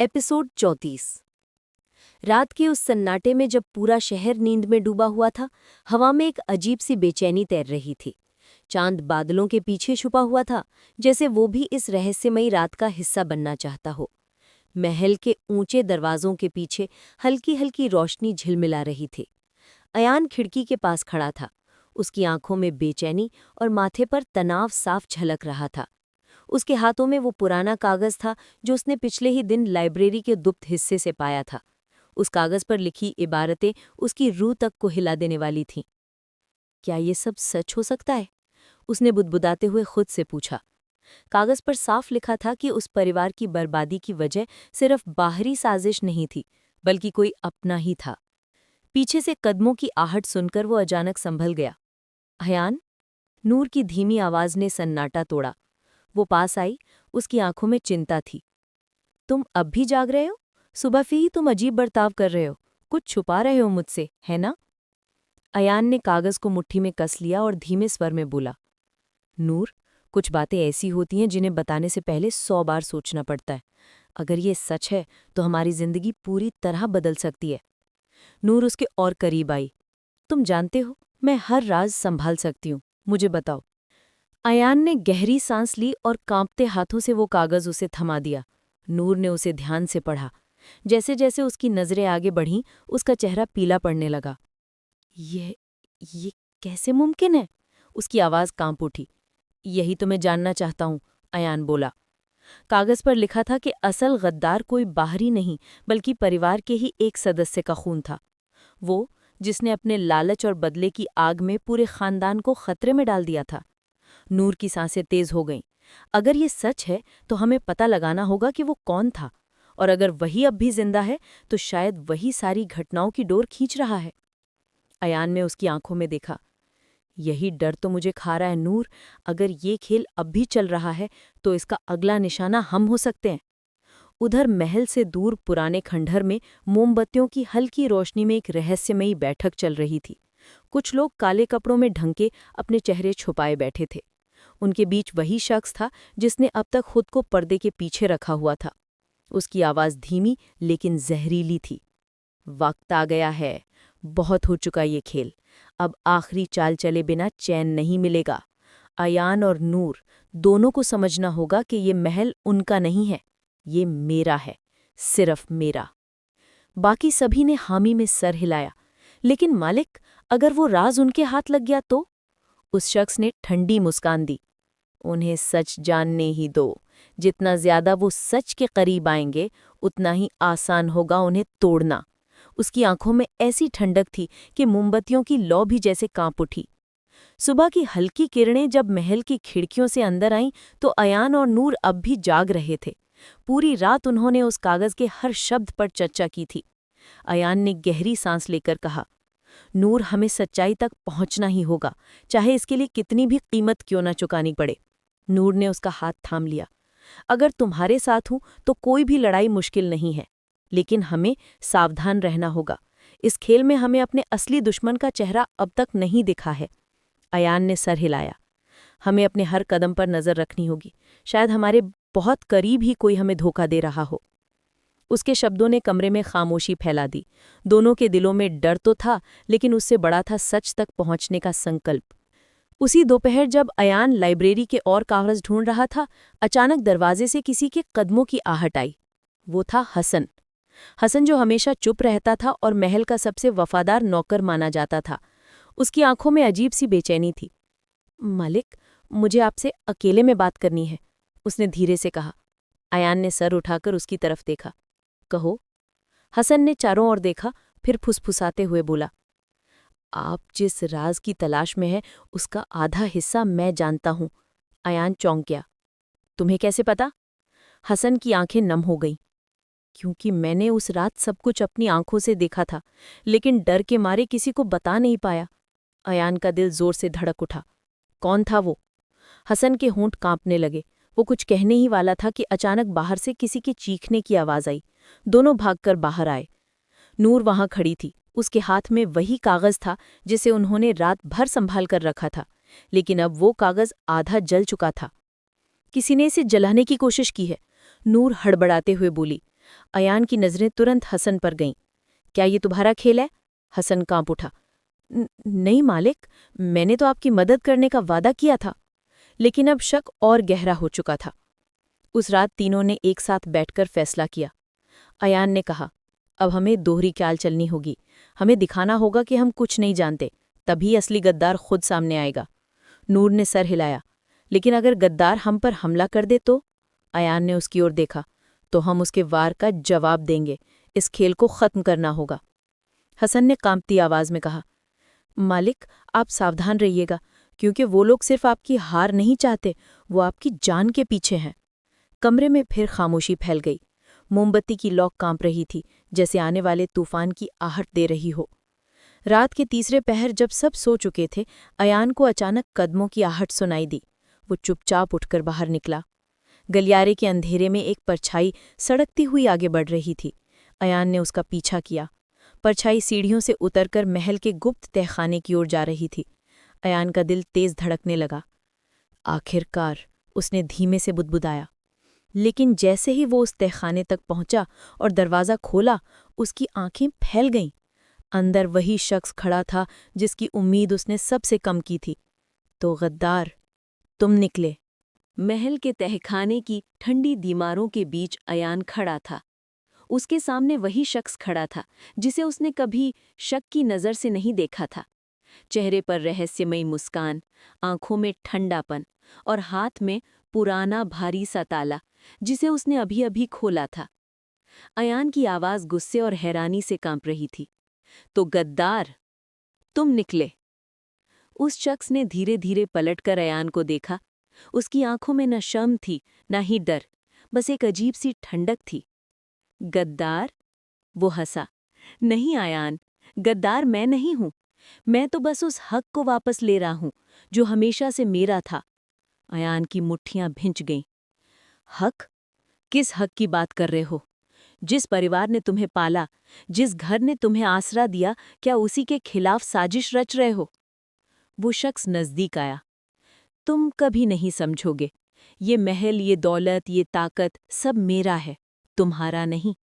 Episode 34। रात के उस सन्नाटे में जब पूरा शहर नींद में डूबा हुआ था, हवा में एक अजीब सी बेचैनी तैर रही थी। चांद बादलों के पीछे छुपा हुआ था, जैसे वो भी इस रहस्यमयी रात का हिस्सा बनना चाहता हो। महल के ऊंचे दरवाजों के पीछे हल्की हल्की रोशनी झिलमिला रही थी। अयान खिड़की के पास खड़ा था। उसकी आंखों में बेचैनी और माथे पर तनाव साफ झलक रहा था। उसके हाथों में वो पुराना कागज था जो उसने पिछले ही दिन लाइब्रेरी के गुप्त हिस्से से पाया था। उस कागज पर लिखी इबारतें उसकी रूह तक को हिला देने वाली थीं। क्या ये सब सच हो सकता है? उसने बुदबुदाते हुए खुद से पूछा। कागज पर साफ लिखा था कि उस परिवार की बर्बादी की वजह सिर्फ बाहरी साजिश नहीं थी, बल्कि कोई अपना ही था। पीछे से कदमों की आहट सुनकर वो अचानक संभल गया। अयान, नूर की धीमी आवाज ने सन्नाटा तोड़ा। वो पास आई, उसकी आंखों में चिंता थी। तुम अब भी जाग रहे हो? सुबह से ही तुम अजीब बर्ताव कर रहे हो। कुछ छुपा रहे हो मुझसे, है ना? अयान ने कागज को मुट्ठी में कस लिया और धीमे स्वर में बोला, नूर, कुछ बातें ऐसी होती हैं जिन्हें बताने से पहले 100 बार सोचना पड़ता है। अगर ये सच है तो हमारी जिंदगी पूरी तरह बदल सकती है। नूर उसके और करीब आई। तुम जानते हो, मैं हर राज संभाल सकती हूँ, मुझे बताओ। अयान ने गहरी सांस ली और कांपते हाथों से वो कागज उसे थमा दिया। नूर ने उसे ध्यान से पढ़ा। जैसे जैसे उसकी नजरें आगे बढ़ीं, उसका चेहरा पीला पड़ने लगा। ये कैसे मुमकिन है? उसकी आवाज कांप उठी। यही तो मैं जानना चाहता हूँ, अयान बोला। कागज पर लिखा था कि असल गद्दार कोई बाहरी नहीं, बल्कि परिवार के ही एक सदस्य का खून था। वो जिसने अपने लालच और बदले की आग में पूरे खानदान को खतरे में डाल दिया था। नूर की सांसें तेज हो गईं। अगर ये सच है तो हमें पता लगाना होगा कि वो कौन था, और अगर वही अब भी जिंदा है तो शायद वही सारी घटनाओं की डोर खींच रहा है। अयान ने उसकी आंखों में देखा। यही डर तो मुझे खा रहा है नूर। अगर ये खेल अब भी चल रहा है तो इसका अगला निशाना हम हो सकते हैं। उधर महल से दूर पुराने खंडहर में मोमबत्तियों की हल्की रोशनी में एक रहस्यमयी बैठक चल रही थी। कुछ लोग काले कपड़ों में ढंके अपने चेहरे छुपाए बैठे थे। उनके बीच वही शख्स था जिसने अब तक खुद को पर्दे के पीछे रखा हुआ था। उसकी आवाज धीमी लेकिन जहरीली थी। वक्त आ गया है। बहुत हो चुका ये खेल। अब आखिरी चाल चले बिना चैन नहीं मिलेगा। अयान और नूर दोनों को समझना होगा कि ये महल उनका नहीं है, ये मेरा है, सिर्फ मेरा। बाकी सभी ने हामी में सर हिलाया। लेकिन मालिक, अगर वो राज उनके हाथ लग गया तो? उस शख्स ने ठंडी मुस्कान दी। उन्हें सच जानने ही दो। जितना ज्यादा वो सच के करीब आएंगे, उतना ही आसान होगा उन्हें तोड़ना। उसकी आंखों में ऐसी ठंडक थी कि मोमबत्तियों की लौ भी जैसे कांप उठी। सुबह की हल्की किरणें जब महल की खिड़कियों से अंदर आईं तो अयान और नूर अब भी जाग रहे थे। पूरी रात उन्होंने उस कागज के हर शब्द पर चर्चा की थी। अयान ने गहरी सांस लेकर कहा, नूर, हमें सच्चाई तक पहुंचना ही होगा, चाहे इसके लिए कितनी भी कीमत क्यों न चुकानी पड़े। नूर ने उसका हाथ थाम लिया। अगर तुम्हारे साथ हूं तो कोई भी लड़ाई मुश्किल नहीं है, लेकिन हमें सावधान रहना होगा। इस खेल में हमें अपने असली दुश्मन का चेहरा अब तक नहीं दिखा है। अयान ने सर हिलाया। हमें अपने हर कदम पर नजर रखनी होगी। शायद हमारे बहुत करीब ही कोई हमें धोखा दे रहा हो। उसके शब्दों ने कमरे में खामोशी फैला दी। दोनों के दिलों में डर तो था, लेकिन उससे बड़ा था सच तक पहुंचने का संकल्प। उसी दोपहर जब अयान लाइब्रेरी के और कागज ढूंढ रहा था, अचानक दरवाजे से किसी के कदमों की आहट आई। वो था हसन। हसन जो हमेशा चुप रहता था और महल का सबसे वफादार नौकर माना जाता था। उसकी आंखों में अजीब सी बेचैनी थी। मालिक, मुझे आपसे अकेले में बात करनी है, उसने धीरे से कहा। अयान ने सर उठाकर उसकी तरफ देखा। कहो। हसन ने चारों ओर देखा, फिर फुसफुसाते हुए बोला, आप जिस राज की तलाश में हैं उसका आधा हिस्सा मैं जानता हूं। अयान चौंक गया। तुम्हें कैसे पता? हसन की आंखें नम हो गईं। क्योंकि मैंने उस रात सब कुछ अपनी आंखों से देखा था, लेकिन डर के मारे किसी को बता नहीं पाया। अयान का दिल जोर से धड़क उठा। कौन था वो? हसन के होंठ कांपने लगे। वो कुछ कहने ही वाला था कि अचानक बाहर से किसी के चीखने की आवाज आई। दोनों भागकर बाहर आए। नूर वहां खड़ी थी। उसके हाथ में वही कागज था जिसे उन्होंने रात भर संभाल कर रखा था, लेकिन अब वो कागज आधा जल चुका था। किसी ने इसे जलाने की कोशिश की है, नूर हड़बड़ाते हुए बोली। अयान की नज़रें तुरंत हसन पर गईं। क्या ये तुम्हारा खेल है? हसन कांप उठा। नहीं मालिक, मैंने तो आपकी मदद करने का वादा किया था। लेकिन अब शक और गहरा हो चुका था। उस रात तीनों ने एक साथ बैठकर फैसला किया। अयान ने कहा, अब हमें दोहरी चाल चलनी होगी। हमें दिखाना होगा कि हम कुछ नहीं जानते, तभी असली गद्दार खुद सामने आएगा। नूर ने सर हिलाया। लेकिन अगर गद्दार हम पर हमला कर दे तो? अयान ने उसकी ओर देखा। तो हम उसके वार का जवाब देंगे। इस खेल को खत्म करना होगा। हसन ने कांपती आवाज में कहा, मालिक, आप सावधान रहिएगा, क्योंकि वो लोग सिर्फ आपकी हार नहीं चाहते, वो आपकी जान के पीछे हैं। कमरे में फिर खामोशी फैल गई। मोमबत्ती की लौ कांप रही थी, जैसे आने वाले तूफान की आहट दे रही हो। रात के तीसरे पहर जब सब सो चुके थे, अयान को अचानक कदमों की आहट सुनाई दी। वो चुपचाप उठकर बाहर निकला। गलियारे के अंधेरे में एक परछाई सड़कती हुई आगे बढ़ रही थी। अयान ने उसका पीछा किया। परछाई सीढ़ियों से उतरकर महल के गुप्त तहखाने की ओर जा रही थी। अयान का दिल तेज धड़कने लगा। आखिरकार, उसने धीमे से बुदबुदाया। लेकिन जैसे ही वो उस तहखाने तक पहुंचा और दरवाज़ा खोला, उसकी आंखें फैल गईं। अंदर वही शख्स खड़ा था जिसकी उम्मीद उसने सबसे कम की थी। तो गद्दार, तुम निकले। महल के तहखाने की ठंडी दीवारों के बीच अयान खड़ा था। उसके सामने वही शख्स खड़ा था जिसे उसने कभी शक की नज़र से नहीं देखा था। चेहरे पर रहस्यमयी मुस्कान, आंखों में ठंडापन और हाथ में पुराना भारी सा ताला जिसे उसने अभी अभी खोला था। अयान की आवाज़ गुस्से और हैरानी से कांप रही थी। तो गद्दार, तुम निकले। उस शख्स ने धीरे धीरे पलटकर अयान को देखा। उसकी आंखों में न शर्म थी, न ही डर, बस एक अजीब सी ठंडक थी। गद्दार? वो हंसा। नहीं अयान, गद्दार मैं नहीं हूं। मैं तो बस उस हक को वापस ले रहा हूं जो हमेशा से मेरा था। अयान की मुट्ठियां भिंच गईं। हक? किस हक की बात कर रहे हो? जिस परिवार ने तुम्हें पाला, जिस घर ने तुम्हें आसरा दिया, क्या उसी के खिलाफ साजिश रच रहे हो? वो शख्स नजदीक आया। तुम कभी नहीं समझोगे। ये महल, ये दौलत, ये ताकत सब मेरा है, तुम्हारा नहीं।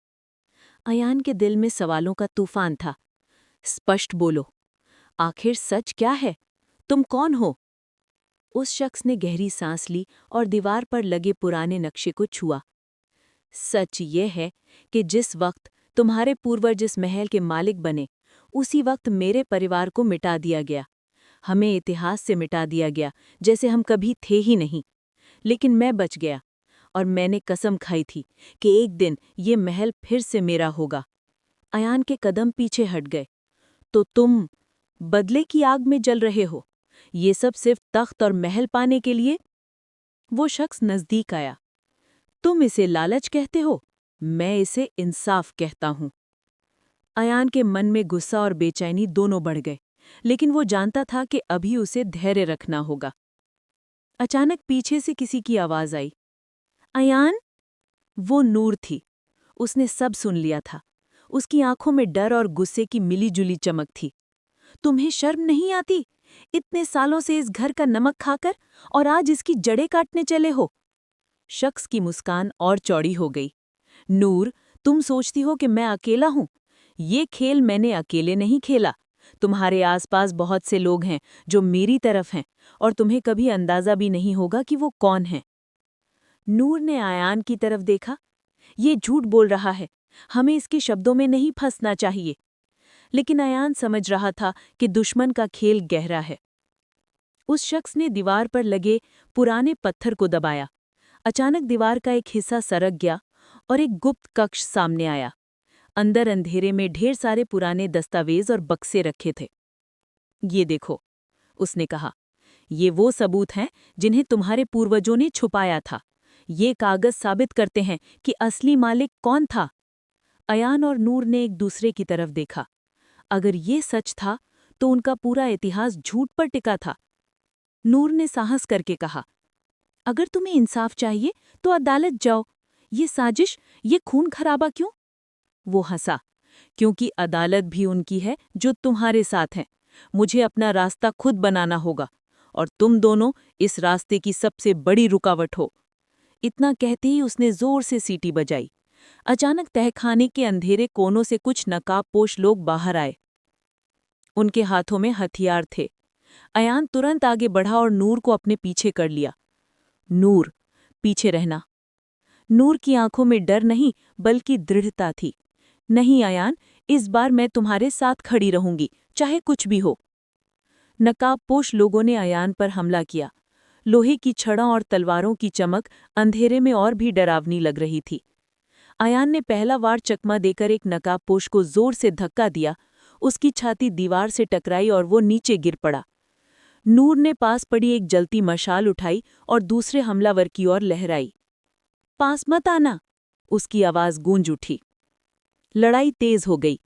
अयान के दिल में सवालों का तूफान था। स्पष्ट बोलो, आखिर सच क्या है? तुम कौन हो? उस शख्स ने गहरी सांस ली और दीवार पर लगे पुराने नक्शे को छुआ। सच ये है कि जिस वक्त तुम्हारे पूर्वज इस महल के मालिक बने, उसी वक्त मेरे परिवार को मिटा दिया गया। हमें इतिहास से मिटा दिया गया, जैसे हम कभी थे ही नहीं। लेकिन मैं बच गया, और मैंने कसम खाई थी कि एक दिन ये महल फिर से मेरा होगा। अयान के कदम पीछे हट गए। तो तुम बदले की आग में जल रहे हो, ये सब सिर्फ तख्त और महल पाने के लिए? वो शख्स नजदीक आया। तुम इसे लालच कहते हो, मैं इसे इंसाफ कहता हूं। अयान के मन में गुस्सा और बेचैनी दोनों बढ़ गए, लेकिन वो जानता था कि अभी उसे धैर्य रखना होगा। अचानक पीछे से किसी की आवाज आई। अयान? वो नूर थी। उसने सब सुन लिया था। उसकी आंखों में डर और गुस्से की मिलीजुली चमक थी। तुम्हें शर्म नहीं आती? इतने सालों से इस घर का नमक खाकर, और आज इसकी जड़ें काटने चले हो? शख्स की मुस्कान और चौड़ी हो गई। नूर, तुम सोचती हो कि मैं अकेला हूं? ये खेल मैंने अकेले नहीं खेला। तुम्हारे आसपास बहुत से लोग हैं जो मेरी तरफ हैं, और तुम्हें कभी अंदाजा भी नहीं होगा कि वो कौन हैं। नूर ने अयान की तरफ देखा। ये झूठ बोल रहा है, हमें इसके शब्दों में नहीं फंसना चाहिए। लेकिन अयान समझ रहा था कि दुश्मन का खेल गहरा है। उस शख्स ने दीवार पर लगे पुराने पत्थर को दबाया। अचानक दीवार का एक हिस्सा सरक गया और एक गुप्त कक्ष सामने आया। अंदर अंधेरे में ढेर सारे पुराने दस्तावेज और बक्से रखे थे। ये देखो, उसने कहा, ये वो सबूत हैं जिन्हें तुम्हारे पूर्वजों ने छुपाया था। ये कागज साबित करते हैं कि असली मालिक कौन था। अयान और नूर ने एक दूसरे की तरफ देखा। अगर ये सच था, तो उनका पूरा इतिहास झूठ पर टिका था। नूर ने साहस करके कहा, अगर तुम्हें इंसाफ चाहिए तो अदालत जाओ। ये साजिश, ये खून खराबा क्यों? वो हंसा, क्योंकि अदालत भी उनकी है जो तुम्हारे साथ है। मुझे अपना रास्ता खुद बनाना होगा, और तुम दोनों इस रास्ते की सबसे बड़ी रुकावट हो। इतना कहते ही उसने जोर से सीटी बजाई। अचानक तहखाने के अंधेरे कोनों से कुछ नकाबपोश लोग बाहर आए। उनके हाथों में हथियार थे। अयान तुरंत आगे बढ़ा और नूर को अपने पीछे कर लिया। नूर, पीछे रहना। नूर की आंखों में डर नहीं बल्कि दृढ़ता थी। नहीं अयान, इस बार मैं तुम्हारे साथ खड़ी रहूंगी, चाहे कुछ भी हो। नकाबपोश लोगों ने अयान पर हमला किया। लोहे की छड़ों और तलवारों की चमक अंधेरे में और भी डरावनी लग रही थी। अयान ने पहला वार चकमा देकर एक नकाबपोश को जोर से धक्का दिया। उसकी छाती दीवार से टकराई और वो नीचे गिर पड़ा। नूर ने पास पड़ी एक जलती मशाल उठाई और दूसरे हमलावर की ओर लहराई। पास मत आना, उसकी आवाज गूंज उठी। लड़ाई तेज हो गई।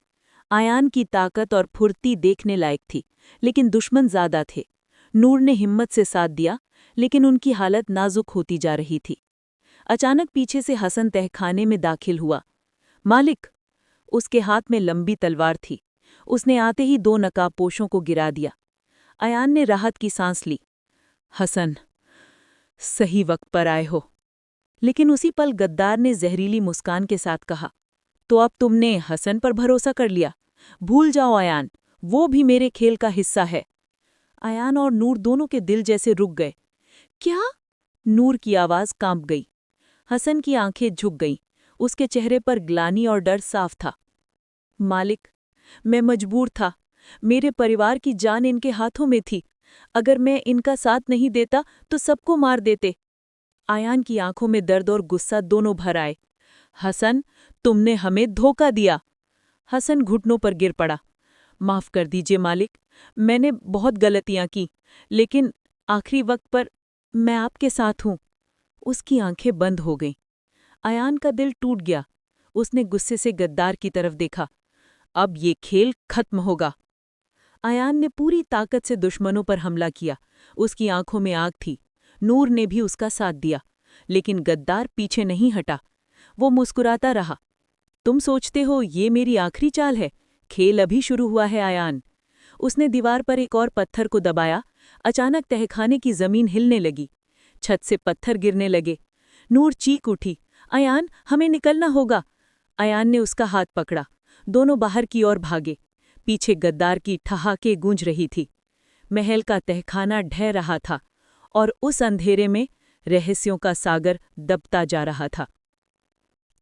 अयान की ताकत और फुर्ती देखने लायक थी, लेकिन दुश्मन ज्यादा थे। नूर ने हिम्मत से साथ दिया, लेकिन उनकी हालत नाजुक होती जा रही थी। अचानक पीछे से हसन तहखाने में दाखिल हुआ। मालिक! उसके हाथ में लंबी तलवार थी। उसने आते ही 2 नकाबपोशों को गिरा दिया। अयान ने राहत की सांस ली। हसन, सही वक्त पर आए हो। लेकिन उसी पल गद्दार ने जहरीली मुस्कान के साथ कहा, तो अब तुमने हसन पर भरोसा कर लिया? भूल जाओ अयान, वो भी मेरे खेल का हिस्सा है। अयान और नूर दोनों के दिल जैसे रुक गए। क्या? नूर की आवाज कांप गई। हसन की आंखें झुक गईं। उसके चेहरे पर ग्लानि और डर साफ था। मालिक, मैं मजबूर था। मेरे परिवार की जान इनके हाथों में थी। अगर मैं इनका साथ नहीं देता तो सबको मार देते। अयान की आंखों में दर्द और गुस्सा दोनों भर आए। हसन, तुमने हमें धोखा दिया। हसन घुटनों पर गिर पड़ा। माफ कर दीजिए मालिक, मैंने बहुत गलतियां की, लेकिन आखिरी वक्त पर मैं आपके साथ हूं। उसकी आंखें बंद हो गईं। अयान का दिल टूट गया। उसने गुस्से से गद्दार की तरफ देखा। अब ये खेल खत्म होगा। अयान ने पूरी ताकत से दुश्मनों पर हमला किया। उसकी आंखों में आग थी। नूर ने भी उसका साथ दिया, लेकिन गद्दार पीछे नहीं हटा। वो मुस्कुराता रहा। तुम सोचते हो ये मेरी आखिरी चाल है? खेल अभी शुरू हुआ है अयान। उसने दीवार पर एक और पत्थर को दबाया। अचानक तहखाने की जमीन हिलने लगी। छत से पत्थर गिरने लगे। नूर चीख उठी, अयान, हमें निकलना होगा। अयान ने उसका हाथ पकड़ा। दोनों बाहर की ओर भागे। पीछे गद्दार की ठहाके गूंज रही थी। महल का तहखाना ढह रहा था और उस अंधेरे में रहस्यों का सागर दबता जा रहा था।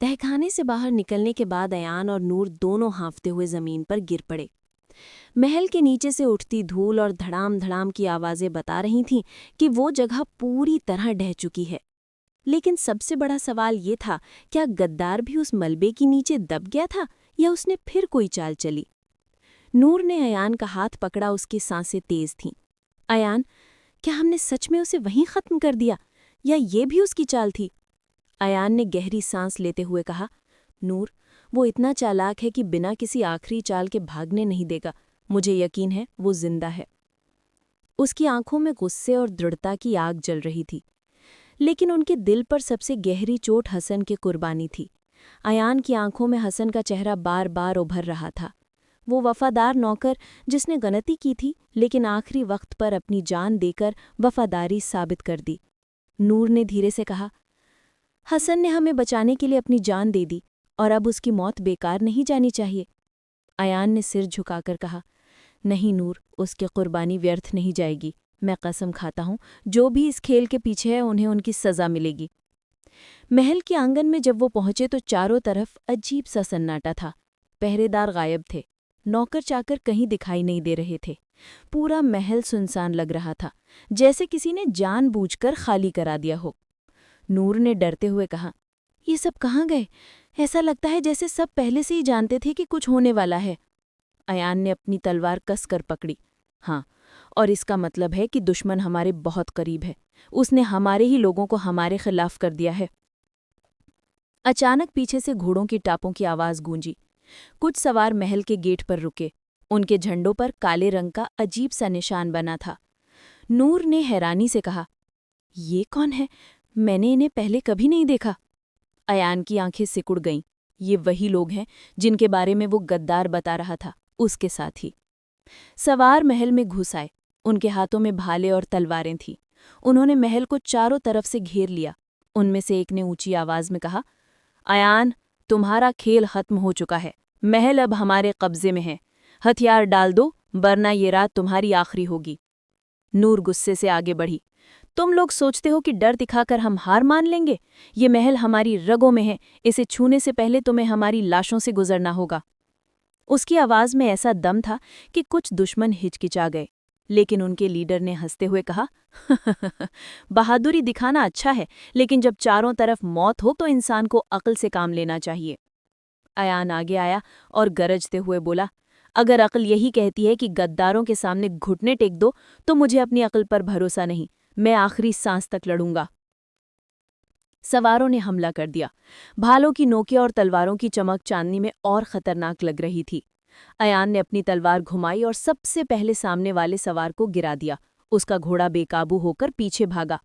तहखाने से बाहर निकलने के बाद अयान और नूर दोनों हाँफते हुए जमीन पर गिर पड़े। महल के नीचे से उठती धूल और धड़ाम धड़ाम की आवाजें बता रही थीं कि वो जगह पूरी तरह ढह चुकी है। लेकिन सबसे बड़ा सवाल ये था, क्या गद्दार भी उस मलबे के नीचे दब गया था या उसने फिर कोई चाल चली? नूर ने अयान का हाथ पकड़ा। उसकी सांसें तेज थीं। अयान, क्या हमने सच में उसे वहीं खत्म कर दिया या ये भी उसकी चाल थी? अयान ने गहरी सांस लेते हुए कहा, नूर, वो इतना चालाक है कि बिना किसी आखिरी चाल के भागने नहीं देगा। मुझे यकीन है वो जिंदा है। उसकी आंखों में गुस्से और दृढ़ता की आग जल रही थी, लेकिन उनके दिल पर सबसे गहरी चोट हसन की कुर्बानी थी। अयान की आंखों में हसन का चेहरा बार बार उभर रहा था। वो वफादार नौकर जिसने गलती की थी, लेकिन आखिरी वक्त पर अपनी जान देकर वफादारी साबित कर दी। नूर ने धीरे से कहा, हसन ने हमें बचाने के लिए अपनी जान दे दी और अब उसकी मौत बेकार नहीं जानी चाहिए। अयान ने सिर झुकाकर कहा, नहीं नूर, उसकी कुर्बानी व्यर्थ नहीं जाएगी। मैं कसम खाता हूं, जो भी इस खेल के पीछे है उन्हें उनकी सजा मिलेगी। महल के आंगन में जब वो पहुंचे तो चारों तरफ अजीब सा सन्नाटा था। पहरेदार गायब थे। नौकर चाकर कहीं दिखाई नहीं दे रहे थे। पूरा महल सुनसान लग रहा था, जैसे किसी ने जानबूझकर खाली करा दिया हो। नूर ने डरते हुए कहा, ये सब कहाँ गए? ऐसा लगता है जैसे सब पहले से ही जानते थे कि कुछ होने वाला है। अयान ने अपनी तलवार कसकर पकड़ी। हाँ, और इसका मतलब है कि दुश्मन हमारे बहुत करीब है। उसने हमारे ही लोगों को हमारे खिलाफ कर दिया है। अचानक पीछे से घोड़ों की टापों की आवाज गूंजी। कुछ सवार महल के गेट पर रुके। उनके झंडों पर काले रंग का अजीब सा निशान बना था। नूर ने हैरानी से कहा, ये कौन है? मैंने इन्हें पहले कभी नहीं देखा। अयान की आंखें सिकुड़ गईं। ये वही लोग हैं जिनके बारे में वो गद्दार बता रहा था, उसके साथ ही। सवार महल में घुस आए। उनके हाथों में भाले और तलवारें थीं। उन्होंने महल को चारों तरफ से घेर लिया। उनमें से एक ने ऊंची आवाज में कहा, अयान, तुम्हारा खेल खत्म हो चुका है। महल अब हमारे कब्जे में है। हथियार डाल दो, वरना ये रात तुम्हारी आखिरी होगी। नूर गुस्से से आगे बढ़ी। तुम लोग सोचते हो कि डर दिखाकर हम हार मान लेंगे? ये महल हमारी रगों में है, इसे छूने से पहले तुम्हें हमारी लाशों से गुजरना होगा। उसकी आवाज में ऐसा दम था कि कुछ दुश्मन हिचकिचा गए, लेकिन उनके लीडर ने हंसते हुए कहा, बहादुरी दिखाना अच्छा है, लेकिन जब चारों तरफ मौत हो तो इंसान को अक्ल से काम लेना चाहिए। अयान आगे आया और गरजते हुए बोला, अगर अक्ल यही कहती है कि गद्दारों के सामने घुटने टेक दो, तो मुझे अपनी अक्ल पर भरोसा नहीं। मैं आखिरी सांस तक लड़ूंगा। सवारों ने हमला कर दिया। भालों की नोकें और तलवारों की चमक चांदनी में और खतरनाक लग रही थी। अयान ने अपनी तलवार घुमाई और सबसे पहले सामने वाले सवार को गिरा दिया। उसका घोड़ा बेकाबू होकर पीछे भागा।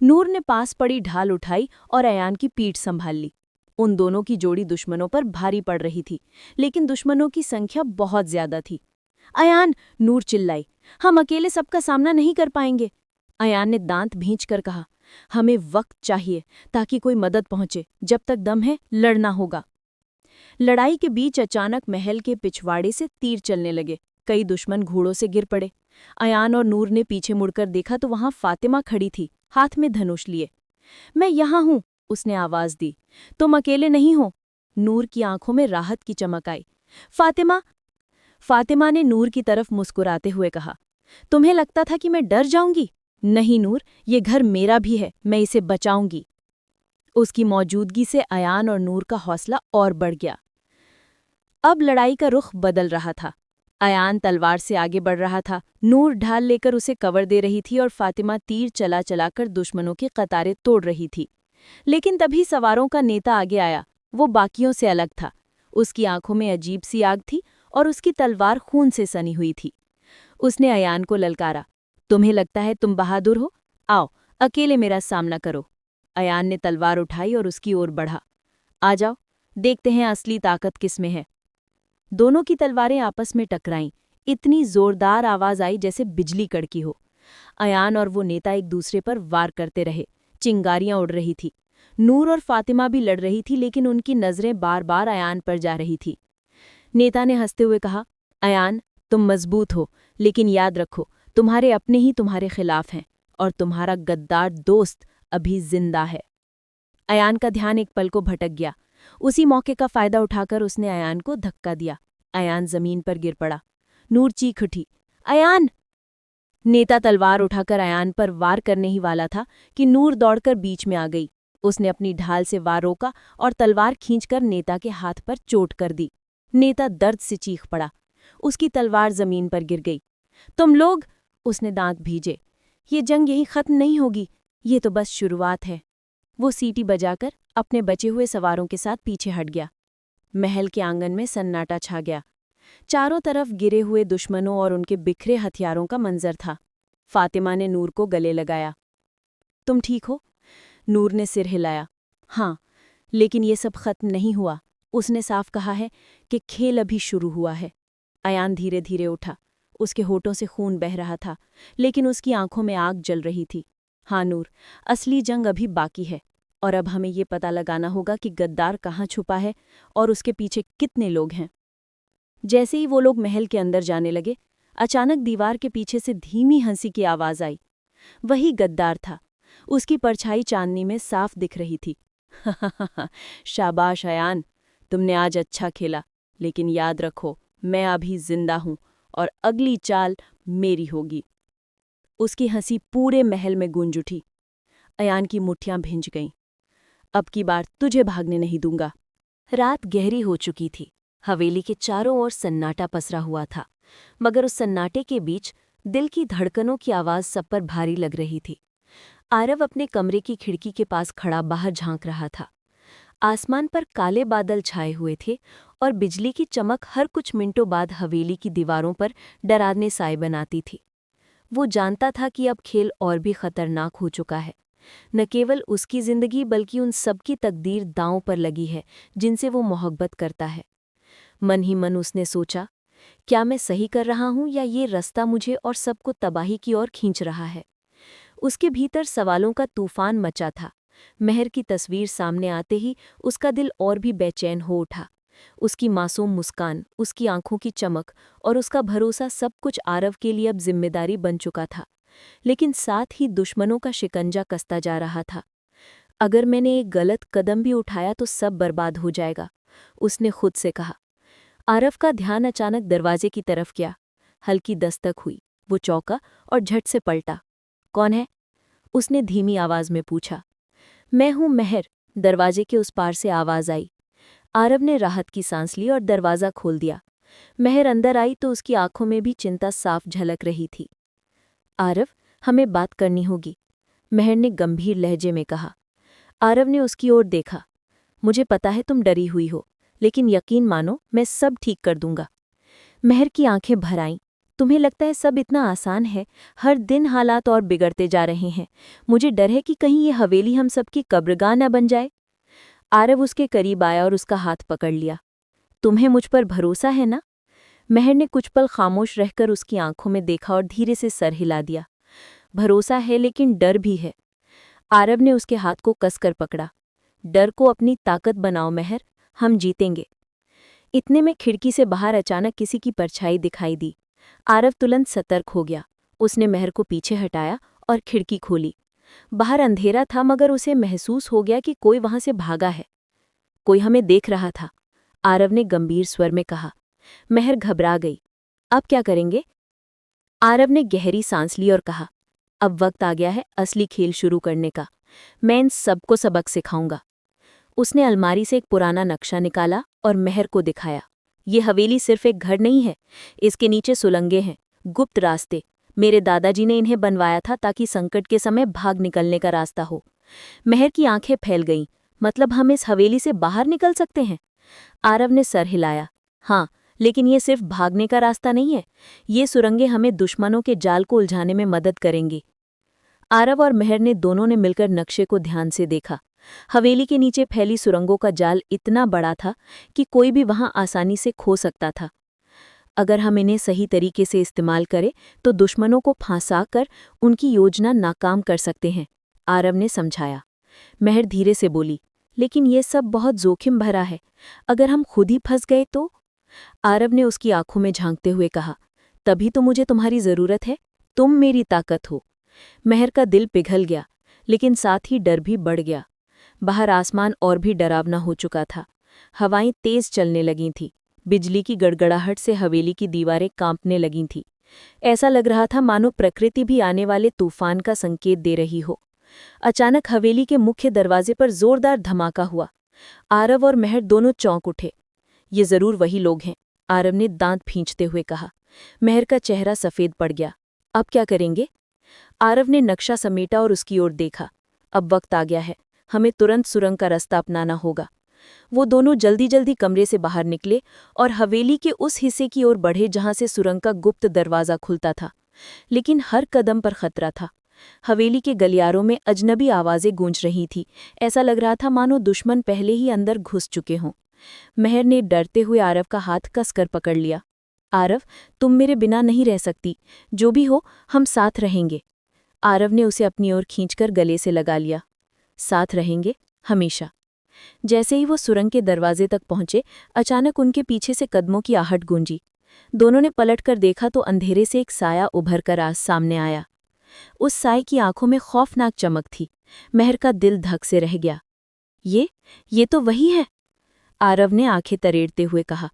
नूर ने पास पड़ी ढाल उठाई और अयान की पीठ संभाल ली। उन दोनों की जोड़ी दुश्मनों पर भारी पड़ रही थी, लेकिन दुश्मनों की संख्या बहुत ज्यादा थी। अयान, नूर चिल्लाई, हम अकेले सबका सामना नहीं कर पाएंगे। अयान ने दांत भींचकर कहा, हमें वक्त चाहिए ताकि कोई मदद पहुंचे। जब तक दम है, लड़ना होगा। लड़ाई के बीच अचानक महल के पिछवाड़े से तीर चलने लगे। कई दुश्मन घोड़ों से गिर पड़े। अयान और नूर ने पीछे मुड़कर देखा तो वहां फातिमा खड़ी थी, हाथ में धनुष लिए। मैं यहाँ हूं, उसने आवाज दी। तुम अकेले नहीं हो। नूर की आंखों में राहत की चमक आई। फातिमा फातिमा ने नूर की तरफ मुस्कुराते हुए कहा, तुम्हें लगता था कि मैं डर जाऊंगी? नहीं नूर, ये घर मेरा भी है, मैं इसे बचाऊंगी। उसकी मौजूदगी से अयान और नूर का हौसला और बढ़ गया। अब लड़ाई का रुख बदल रहा था। अयान तलवार से आगे बढ़ रहा था, नूर ढाल लेकर उसे कवर दे रही थी और फातिमा तीर चला चलाकर दुश्मनों की कतारें तोड़ रही थी। लेकिन तभी सवारों का नेता आगे आया। वो बाकियों से अलग था। उसकी आंखों में अजीब सी आग थी और उसकी तलवार खून से सनी हुई थी। उसने अयान को ललकारा, तुम्हें लगता है तुम बहादुर हो? आओ, अकेले मेरा सामना करो। अयान ने तलवार उठाई और उसकी ओर बढ़ा। आ जाओ, देखते हैं असली ताकत किसमें है। दोनों की तलवारें आपस में टकराईं। इतनी जोरदार आवाज आई जैसे बिजली कड़की हो। अयान और वो नेता एक दूसरे पर वार करते रहे। चिंगारियां उड़ रही थी। नूर और फातिमा भी लड़ रही थी, लेकिन उनकी नजरें बार बार अयान पर जा रही थी। नेता ने हंसते हुए कहा, अयान, तुम मजबूत हो, लेकिन याद रखो, तुम्हारे अपने ही तुम्हारे खिलाफ हैं और तुम्हारा गद्दार दोस्त अभी जिंदा है। अयान का ध्यान एक पल को भटक गया। उसी मौके का फायदा उठाकर उसने अयान को धक्का दिया। अयान जमीन पर गिर पड़ा। नूर चीख उठी, अयान! नेता तलवार उठाकर अयान पर वार करने ही वाला था कि नूर दौड़कर बीच में आ गई। उसने अपनी ढाल से वार रोका और तलवार खींचकर नेता के हाथ पर चोट कर दी। नेता दर्द से चीख पड़ा। उसकी तलवार जमीन पर गिर गई। तुम लोग, उसने दांत भीजे, ये जंग यही खत्म नहीं होगी, ये तो बस शुरुआत है। वो सीटी बजाकर अपने बचे हुए सवारों के साथ पीछे हट गया। महल के आंगन में सन्नाटा छा गया। चारों तरफ गिरे हुए दुश्मनों और उनके बिखरे हथियारों का मंजर था। फातिमा ने नूर को गले लगाया। तुम ठीक हो? नूर ने सिर हिलाया। हाँ, लेकिन ये सब खत्म नहीं हुआ। उसने साफ कहा है कि खेल अभी शुरू हुआ है। अयान धीरे धीरे उठा। उसके होठों से खून बह रहा था, लेकिन उसकी आंखों में आग जल रही थी। हाँ नूर, असली जंग अभी बाकी है, और अब हमें ये पता लगाना होगा कि गद्दार कहाँ छुपा है और उसके पीछे कितने लोग हैं। जैसे ही वो लोग महल के अंदर जाने लगे, अचानक दीवार के पीछे से धीमी हंसी की आवाज आई। वही गद्दार था। उसकी परछाई चांदनी में साफ दिख रही थी। शाबाश अयान, तुमने आज अच्छा खेला, लेकिन याद रखो, मैं अभी जिंदा हूं और अगली चाल मेरी होगी। उसकी हंसी पूरे महल में गूंज उठी। अयान की मुट्ठियां भिंज गईं। अब की बार तुझे भागने नहीं दूंगा। रात गहरी हो चुकी थी। हवेली के चारों ओर सन्नाटा पसरा हुआ था, मगर उस सन्नाटे के बीच दिल की धड़कनों की आवाज सब पर भारी लग रही थी। आरव अपने कमरे की खिड़की के पास खड़ा बाहर झांक रहा था। आसमान पर काले बादल छाए हुए थे और बिजली की चमक हर कुछ मिनटों बाद हवेली की दीवारों पर डरावने साए बनाती थी। वो जानता था कि अब खेल और भी खतरनाक हो चुका है। न केवल उसकी जिंदगी बल्कि उन सबकी तकदीर दांव पर लगी है जिनसे वो मोहब्बत करता है। मन ही मन उसने सोचा, क्या मैं सही कर रहा हूं या ये रास्ता मुझे और सबको तबाही की ओर खींच रहा है। उसके भीतर सवालों का तूफान मचा था, महर की तस्वीर सामने आते ही उसका दिल और भी बेचैन हो उठा। उसकी मासूम मुस्कान, उसकी आंखों की चमक और उसका भरोसा सब कुछ आरव के लिए अब जिम्मेदारी बन चुका था। लेकिन साथ ही दुश्मनों का शिकंजा कसता जा रहा था। अगर मैंने एक गलत कदम भी उठाया तो सब बर्बाद हो जाएगा, उसने खुद से कहा। आरव का ध्यान अचानक दरवाजे की तरफ गया। हल्की दस्तक हुई। वो चौंका और झट से पलटा। कौन है? उसने धीमी आवाज में पूछा। मैं हूं महर, दरवाजे के उस पार से आवाज आई। आरव ने राहत की सांस ली और दरवाज़ा खोल दिया। महर अंदर आई तो उसकी आंखों में भी चिंता साफ झलक रही थी। आरव, हमें बात करनी होगी, महर ने गंभीर लहजे में कहा। आरव ने उसकी ओर देखा। मुझे पता है तुम डरी हुई हो, लेकिन यकीन मानो मैं सब ठीक कर दूंगा। महर की आंखें भर आईं। तुम्हें लगता है सब इतना आसान है? हर दिन हालात और बिगड़ते जा रहे हैं। मुझे डर है कि कहीं ये हवेली हम सबकी कब्रगाह न बन जाए। आरव उसके करीब आया और उसका हाथ पकड़ लिया। तुम्हें मुझ पर भरोसा है ना? महर ने कुछ पल खामोश रहकर उसकी आंखों में देखा और धीरे से सर हिला दिया। भरोसा है, लेकिन डर भी है। आरव ने उसके हाथ को कसकर पकड़ा। डर को अपनी ताकत बनाओ महर, हम जीतेंगे। इतने में खिड़की से बाहर अचानक किसी की परछाई दिखाई दी। आरव तुरंत सतर्क हो गया। उसने महर को पीछे हटाया और खिड़की खोली। बाहर अंधेरा था, मगर उसे महसूस हो गया कि कोई वहां से भागा है। कोई हमें देख रहा था, आरव ने गंभीर स्वर में कहा। महर घबरा गई। अब क्या करेंगे? आरव ने गहरी सांस ली और कहा, अब वक्त आ गया है असली खेल शुरू करने का। मैं इन सबको सबक सिखाऊंगा। उसने अलमारी से एक पुराना नक्शा निकाला और महर को दिखाया। ये हवेली सिर्फ एक घर नहीं है, इसके नीचे सुलंगे हैं, गुप्त रास्ते। मेरे दादाजी ने इन्हें बनवाया था ताकि संकट के समय भाग निकलने का रास्ता हो। महर की आंखें फैल गईं। मतलब हम इस हवेली से बाहर निकल सकते हैं? आरव ने सर हिलाया। हाँ, लेकिन ये सिर्फ भागने का रास्ता नहीं है। ये सुरंगें हमें दुश्मनों के जाल को उलझाने में मदद करेंगी। आरव और महर ने दोनों ने मिलकर नक्शे को ध्यान से देखा। हवेली के नीचे फैली सुरंगों का जाल इतना बड़ा था कि कोई भी वहां आसानी से खो सकता था। अगर हम इन्हें सही तरीके से इस्तेमाल करें तो दुश्मनों को फंसा कर उनकी योजना नाकाम कर सकते हैं, आरव ने समझाया। महर धीरे से बोली, लेकिन ये सब बहुत जोखिम भरा है। अगर हम खुद ही फंस गए तो? आरव ने उसकी आंखों में झांकते हुए कहा, तभी तो मुझे तुम्हारी जरूरत है। तुम मेरी ताकत हो। महर का दिल पिघल गया, लेकिन साथ ही डर भी बढ़ गया। बाहर आसमान और भी डरावना हो चुका था। हवाएं तेज चलने लगीं थीं। बिजली की गड़गड़ाहट से हवेली की दीवारें कांपने लगीं थीं। ऐसा लग रहा था मानो प्रकृति भी आने वाले तूफान का संकेत दे रही हो। अचानक हवेली के मुख्य दरवाजे पर जोरदार धमाका हुआ। आरव और महर दोनों चौंक उठे। ये जरूर वही लोग हैं, आरव ने दांत भींचते हुए कहा। महर का चेहरा सफेद पड़ गया। अब क्या करेंगे? आरव ने नक्शा समेटा और उसकी ओर देखा। अब वक्त आ गया है, हमें तुरंत सुरंग का रास्ता अपनाना होगा। वो दोनों जल्दी जल्दी कमरे से बाहर निकले और हवेली के उस हिस्से की ओर बढ़े जहां से सुरंग का गुप्त दरवाजा खुलता था। लेकिन हर कदम पर खतरा था। हवेली के गलियारों में अजनबी आवाजें गूंज रही थी। ऐसा लग रहा था मानो दुश्मन पहले ही अंदर घुस चुके हों। महर ने डरते हुए आरव का हाथ कसकर पकड़ लिया। आरव, तुम मेरे बिना नहीं रह सकती। जो भी हो, हम साथ रहेंगे। आरव ने उसे अपनी ओर खींचकर गले से लगा लिया। साथ रहेंगे, हमेशा। जैसे ही वो सुरंग के दरवाजे तक पहुंचे, अचानक उनके पीछे से कदमों की आहट गूंजी। दोनों ने पलटकर देखा तो अंधेरे से एक साया उभर कर आज सामने आया। उस साए की आंखों में खौफनाक चमक थी। महर का दिल धक से रह गया। ये तो वही है, आरव ने आंखें तरेड़ते हुए कहा।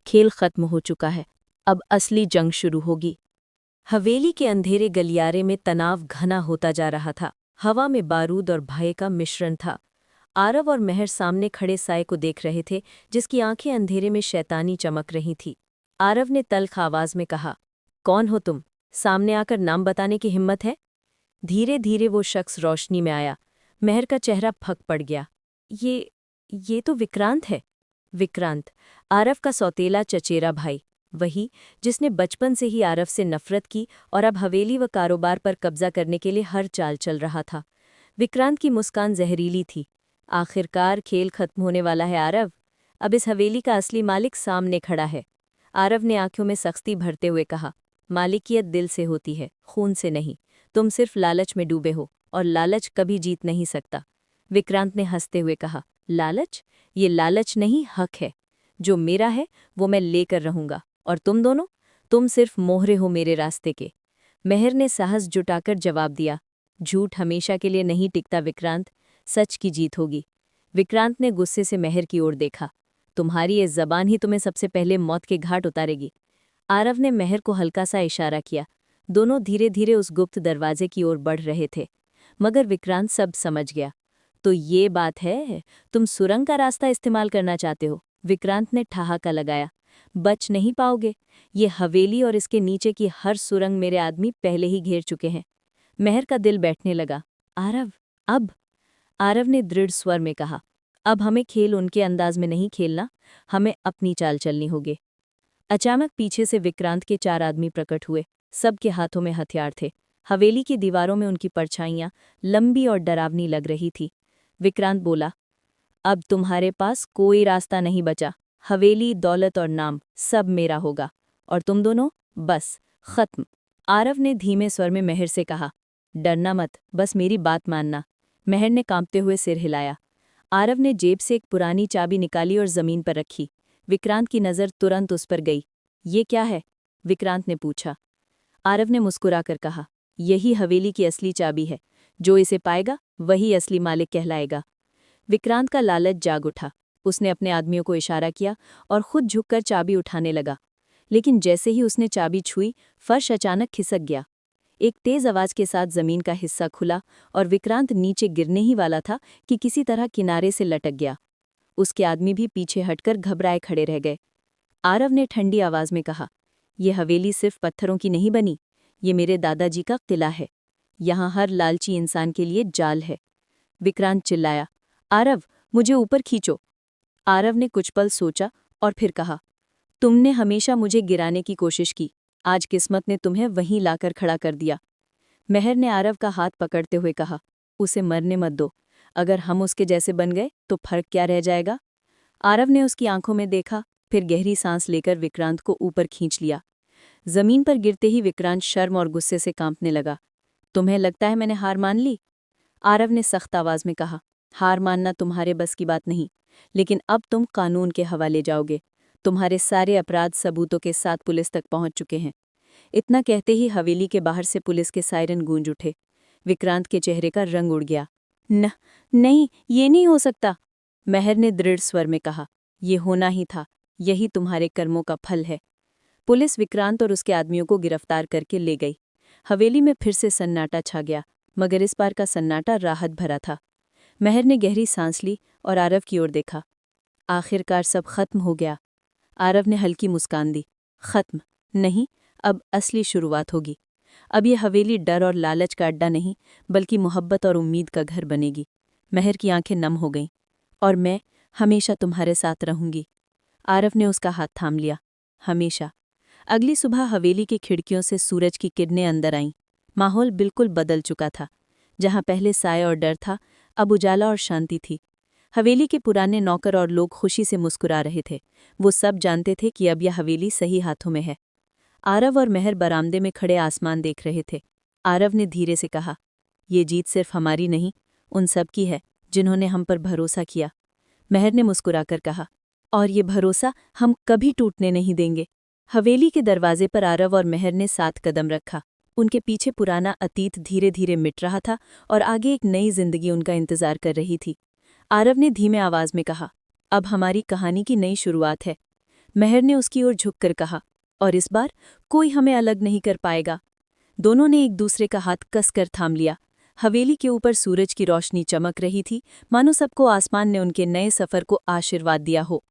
खेल खत्म हो चुका है, अब असली जंग शुरू होगी। हवेली के अंधेरे गलियारे में तनाव घना होता जा रहा था। हवा में बारूद और भय का मिश्रण था। आरव और महर सामने खड़े साए को देख रहे थे, जिसकी आंखें अंधेरे में शैतानी चमक रही थी। आरव ने तल्ख आवाज में कहा, कौन हो तुम? सामने आकर नाम बताने की हिम्मत है? धीरे धीरे वो शख्स रोशनी में आया। महर का चेहरा फक पड़ गया। ये तो विक्रांत है। विक्रांत, आरव का सौतेला चचेरा भाई, वही जिसने बचपन से ही आरव से नफरत की और अब हवेली व कारोबार पर कब्जा करने के लिए हर चाल चल रहा था। विक्रांत की मुस्कान जहरीली थी। आखिरकार खेल खत्म होने वाला है आरव। अब इस हवेली का असली मालिक सामने खड़ा है। आरव ने आंखों में सख्ती भरते हुए कहा, मालिकियत दिल से होती है, खून से नहीं। तुम सिर्फ लालच में डूबे हो और लालच कभी जीत नहीं सकता। विक्रांत ने हंसते हुए कहा, लालच? ये लालच नहीं, हक है। जो मेरा है वो मैं लेकर रहूंगा, और तुम दोनों, तुम सिर्फ मोहरे हो मेरे रास्ते के। महर ने साहस जुटाकर जवाब दिया, झूठ हमेशा के लिए नहीं टिकता विक्रांत, सच की जीत होगी। विक्रांत ने गुस्से से महर की ओर देखा, तुम्हारी ये जबान ही तुम्हें सबसे पहले मौत के घाट उतारेगी। आरव ने महर को हल्का सा इशारा किया। दोनों धीरे धीरे उस गुप्त दरवाजे की ओर बढ़ रहे थे, मगर विक्रांत सब समझ गया। तो ये बात है, तुम सुरंग का रास्ता इस्तेमाल करना चाहते हो? विक्रांत ने ठहाका लगाया। बच नहीं पाओगे, ये हवेली और इसके नीचे की हर सुरंग मेरे आदमी पहले ही घेर चुके हैं। महर का दिल बैठने लगा। आरव, अब? आरव ने दृढ़ स्वर में कहा, अब हमें खेल उनके अंदाज में नहीं खेलना, हमें अपनी चाल चलनी होगी। अचानक पीछे से विक्रांत के 4 आदमी प्रकट हुए। सबके हाथों में हथियार थे। हवेली की दीवारों में उनकी परछाइयां लंबी और डरावनी लग रही थी। विक्रांत बोला, अब तुम्हारे पास कोई रास्ता नहीं बचा। हवेली, दौलत और नाम सब मेरा होगा, और तुम दोनों, बस खत्म। आरव ने धीमे स्वर में महर से कहा, डरना मत, बस मेरी बात मानना। महर ने कांपते हुए सिर हिलाया। आरव ने जेब से एक पुरानी चाबी निकाली और जमीन पर रखी। विक्रांत की नज़र तुरंत उस पर गई। ये क्या है? विक्रांत ने पूछा। आरव ने मुस्कुराकर कहा, यही हवेली की असली चाबी है। जो इसे पाएगा वही असली मालिक कहलाएगा। विक्रांत का लालच जाग उठा। उसने अपने आदमियों को इशारा किया और खुद झुककर चाबी उठाने लगा। लेकिन जैसे ही उसने चाबी छुई, फर्श अचानक खिसक गया। एक तेज आवाज के साथ जमीन का हिस्सा खुला और विक्रांत नीचे गिरने ही वाला था कि किसी तरह किनारे से लटक गया। उसके आदमी भी पीछे हटकर घबराए खड़े रह गए। आरव ने ठंडी आवाज में कहा, यह हवेली सिर्फ पत्थरों की नहीं बनी, ये मेरे दादाजी का किला है। यहाँ हर लालची इंसान के लिए जाल है। विक्रांत चिल्लाया, आरव, मुझे ऊपर खींचो। आरव ने कुछ पल सोचा और फिर कहा, तुमने हमेशा मुझे गिराने की कोशिश की, आज किस्मत ने तुम्हें वहीं लाकर खड़ा कर दिया। महर ने आरव का हाथ पकड़ते हुए कहा, उसे मरने मत दो, अगर हम उसके जैसे बन गए तो फर्क क्या रह जाएगा। आरव ने उसकी आंखों में देखा, फिर गहरी सांस लेकर विक्रांत को ऊपर खींच लिया। जमीन पर गिरते ही विक्रांत शर्म और गुस्से से कांपने लगा। तुम्हें लगता है मैंने हार मान ली? आरव ने सख्त आवाज में कहा, हार मानना तुम्हारे बस की बात नहीं, लेकिन अब तुम कानून के हवाले जाओगे। तुम्हारे सारे अपराध सबूतों के साथ पुलिस तक पहुंच चुके हैं। इतना कहते ही हवेली के बाहर से पुलिस के सायरन गूंज उठे। विक्रांत के चेहरे का रंग उड़ गया। नहीं, ये नहीं हो सकता। महर ने दृढ़ स्वर में कहा, ये होना ही था, यही तुम्हारे कर्मों का फल है। पुलिस विक्रांत और उसके आदमियों को गिरफ्तार करके ले गई। हवेली में फिर से सन्नाटा छा गया, मगर इस बार का सन्नाटा राहत भरा था। महर ने गहरी सांस ली और आरव की ओर देखा। आखिरकार सब खत्म हो गया। आरव ने हल्की मुस्कान दी। खत्म नहीं, अब असली शुरुआत होगी। अब ये हवेली डर और लालच का अड्डा नहीं, बल्कि मोहब्बत और उम्मीद का घर बनेगी। महर की आंखें नम हो गईं। और मैं हमेशा तुम्हारे साथ रहूंगी। आरव ने उसका हाथ थाम लिया। हमेशा। अगली सुबह हवेली की खिड़कियों से सूरज की किरणें अंदर आईं। माहौल बिल्कुल बदल चुका था। जहां पहले साय और डर था, अब उजाला और शांति थी। हवेली के पुराने नौकर और लोग खुशी से मुस्कुरा रहे थे। वो सब जानते थे कि अब यह हवेली सही हाथों में है। आरव और महर बरामदे में खड़े आसमान देख रहे थे। आरव ने धीरे से कहा, ये जीत सिर्फ हमारी नहीं, उन सब की है जिन्होंने हम पर भरोसा किया। महर ने मुस्कुराकर कहा, और ये भरोसा हम कभी टूटने नहीं देंगे। हवेली के दरवाजे पर आरव और महर ने 7 कदम रखा। उनके पीछे पुराना अतीत धीरे धीरे मिट रहा था और आगे एक नई जिंदगी उनका इंतजार कर रही थी। आरव ने धीमे आवाज में कहा, अब हमारी कहानी की नई शुरुआत है। महर ने उसकी ओर झुककर कहा, और इस बार कोई हमें अलग नहीं कर पाएगा। दोनों ने एक दूसरे का हाथ कसकर थाम लिया। हवेली के ऊपर सूरज की रोशनी चमक रही थी, मानो सबको आसमान ने उनके नए सफर को आशीर्वाद दिया हो।